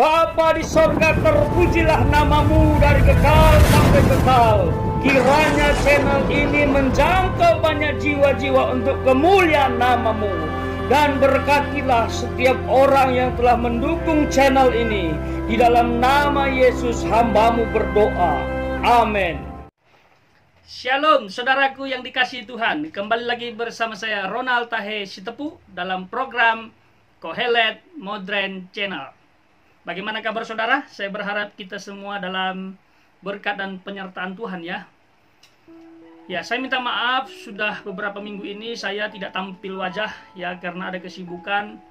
Bapa di sorga, terpujilah namamu dari kekal sampai kekal. Kiranya channel ini menjangkau banyak jiwa-jiwa untuk kemuliaan namamu. Dan berkatilah setiap orang yang telah mendukung channel ini. Di dalam nama Yesus hambamu berdoa. Amin. Shalom saudaraku yang dikasihi Tuhan. Kembali lagi bersama saya Ronald Tahe Sitepu dalam program Kohelet Modern Channel. Bagaimana kabar saudara? Saya berharap kita semua dalam berkat dan penyertaan Tuhan ya. Ya, saya minta maaf sudah beberapa minggu ini saya tidak tampil wajah ya karena ada kesibukan,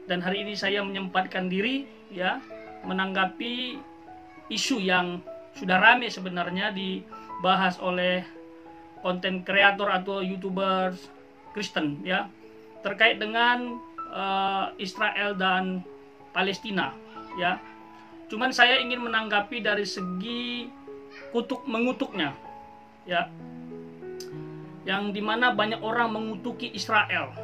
dan hari ini saya menyempatkan diri ya menanggapi isu yang sudah ramai sebenarnya dibahas oleh konten kreator atau YouTubers Kristen ya terkait dengan Israel dan Palestina ya. Cuman saya ingin menanggapi dari segi kutuk mengutuknya ya, yang dimana banyak orang mengutuki Israel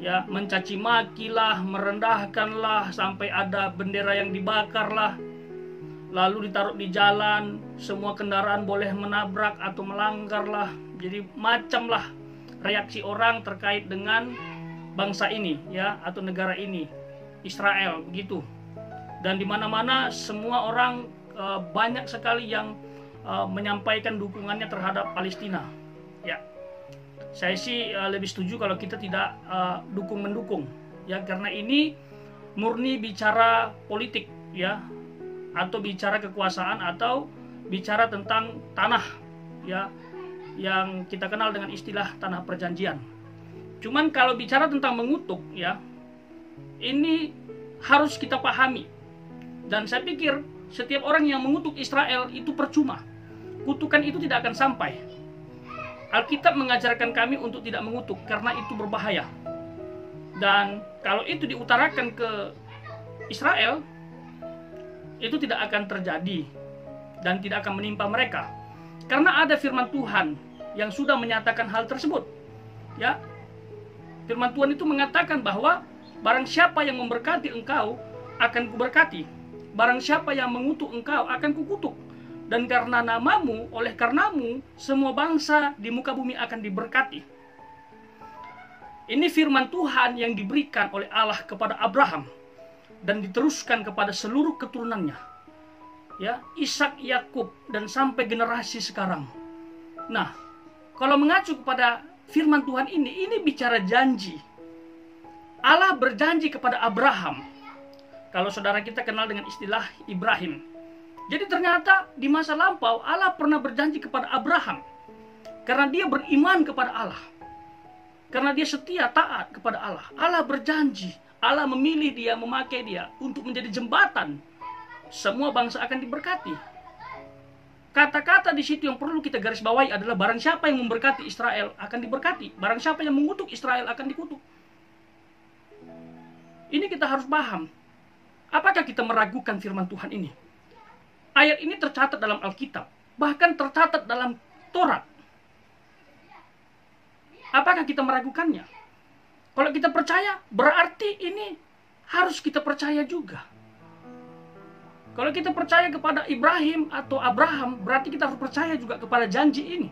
ya, mencaci makilah, merendahkanlah, sampai ada bendera yang dibakarlah, lalu ditaruh di jalan, semua kendaraan boleh menabrak atau melanggarlah. Jadi macamlah reaksi orang terkait dengan bangsa ini ya, atau negara ini Israel begitu. Dan di mana-mana semua orang banyak sekali yang menyampaikan dukungannya terhadap Palestina ya. Saya sih lebih setuju kalau kita tidak dukung-mendukung ya, karena ini murni bicara politik ya, atau bicara kekuasaan, atau bicara tentang tanah ya, yang kita kenal dengan istilah tanah perjanjian. Cuman kalau bicara tentang mengutuk ya, ini harus kita pahami. Dan saya pikir setiap orang yang mengutuk Israel itu percuma. Kutukan itu tidak akan sampai. Alkitab mengajarkan kami untuk tidak mengutuk karena itu berbahaya. Dan kalau itu diutarakan ke Israel, itu tidak akan terjadi dan tidak akan menimpa mereka. Karena ada firman Tuhan yang sudah menyatakan hal tersebut. Ya. Firman Tuhan itu mengatakan bahwa barang siapa yang memberkati engkau akan kuberkati. Barang siapa yang mengutuk engkau akan kukutuk. Dan karena namamu, oleh karenamu, semua bangsa di muka bumi akan diberkati. Ini firman Tuhan yang diberikan oleh Allah kepada Abraham dan diteruskan kepada seluruh keturunannya. Ya, Ishak, Yakub, dan sampai generasi sekarang. Nah, kalau mengacu kepada firman Tuhan ini bicara janji. Allah berjanji kepada Abraham. Kalau saudara kita kenal dengan istilah Ibrahim. Jadi ternyata di masa lampau Allah pernah berjanji kepada Abraham. Karena dia beriman kepada Allah. Karena dia setia taat kepada Allah. Allah berjanji. Allah memilih dia, memakai dia untuk menjadi jembatan. Semua bangsa akan diberkati. Kata-kata di situ yang perlu kita garis bawahi adalah barang siapa yang memberkati Israel akan diberkati. Barang siapa yang mengutuk Israel akan dikutuk. Ini kita harus paham. Apakah kita meragukan firman Tuhan ini? Ayat ini tercatat dalam Alkitab, bahkan tercatat dalam Taurat. Apakah kita meragukannya? Kalau kita percaya, berarti ini harus kita percaya juga. Kalau kita percaya kepada Ibrahim atau Abraham, berarti kita harus percaya juga kepada janji ini.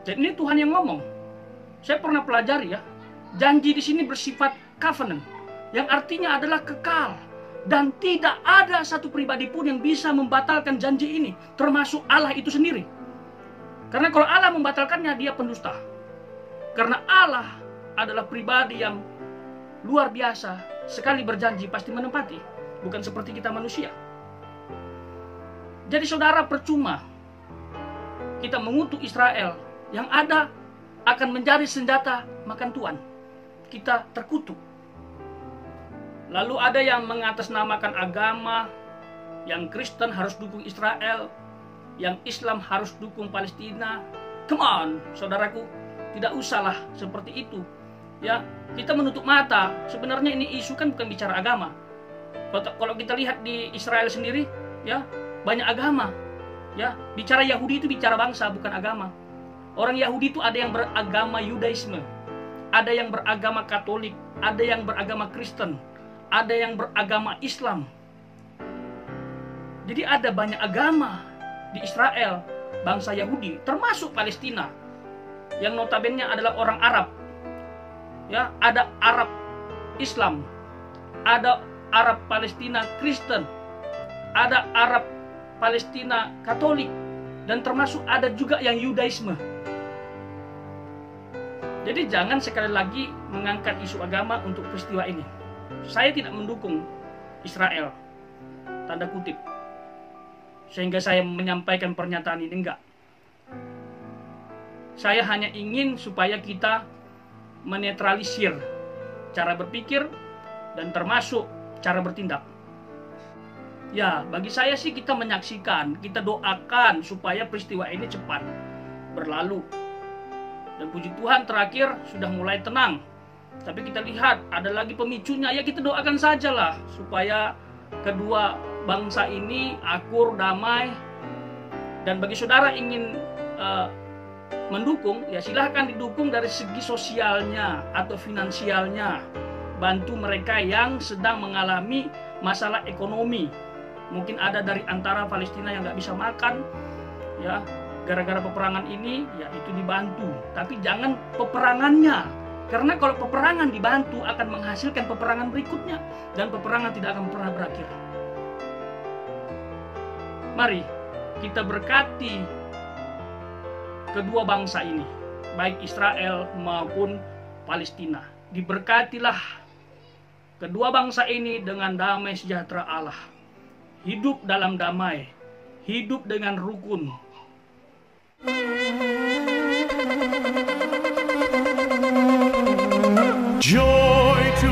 Dan ini Tuhan yang ngomong. Saya pernah pelajari ya, janji di sini bersifat covenant, yang artinya adalah kekal. Dan tidak ada satu pribadi pun yang bisa membatalkan janji ini, termasuk Allah itu sendiri. Karena kalau Allah membatalkannya, dia pendusta. Karena Allah adalah pribadi yang luar biasa, sekali berjanji pasti menepati. Bukan seperti kita manusia. Jadi saudara, percuma kita mengutuk Israel, yang ada akan menjadi senjata makan tuan. Kita terkutuk. Lalu ada yang mengatasnamakan agama, yang Kristen harus dukung Israel, yang Islam harus dukung Palestina. Come on, saudaraku, tidak usahlah seperti itu. Ya, kita menutup mata. Sebenarnya ini isu kan bukan bicara agama. Kalau kita lihat di Israel sendiri, ya banyak agama. Ya, bicara Yahudi itu bicara bangsa, bukan agama. Orang Yahudi itu ada yang beragama Yudaisme, ada yang beragama Katolik, ada yang beragama Kristen, ada yang beragama Islam. Jadi ada banyak agama di Israel, bangsa Yahudi, termasuk Palestina, yang notabene adalah orang Arab. Ya, ada Arab Islam, ada Arab Palestina Kristen, ada Arab Palestina Katolik, dan termasuk ada juga yang Yudaisme. Jadi jangan sekali lagi mengangkat isu agama untuk peristiwa ini. Saya tidak mendukung Israel, tanda kutip, sehingga saya menyampaikan pernyataan ini, enggak. Saya hanya ingin supaya kita menetralisir cara berpikir dan termasuk cara bertindak. Ya, bagi saya sih kita menyaksikan, kita doakan supaya peristiwa ini cepat berlalu. Dan puji Tuhan terakhir sudah mulai tenang. Tapi kita lihat ada lagi pemicunya, ya kita doakan sajalah supaya kedua bangsa ini akur, damai. Dan bagi saudara ingin mendukung, ya silahkan didukung dari segi sosialnya atau finansialnya. Bantu mereka yang sedang mengalami masalah ekonomi. Mungkin ada dari antara Palestina yang nggak bisa makan, ya gara-gara peperangan ini, ya itu dibantu. Tapi jangan peperangannya, karena kalau peperangan dibantu akan menghasilkan peperangan berikutnya, dan peperangan tidak akan pernah berakhir. Mari kita berkati kedua bangsa ini, baik Israel maupun Palestina. Diberkatilah kedua bangsa ini dengan damai sejahtera Allah. Hidup dalam damai, hidup dengan rukun. Joy to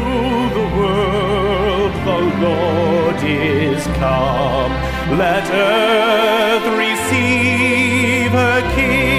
the world, the Lord is come. Let earth receive her King.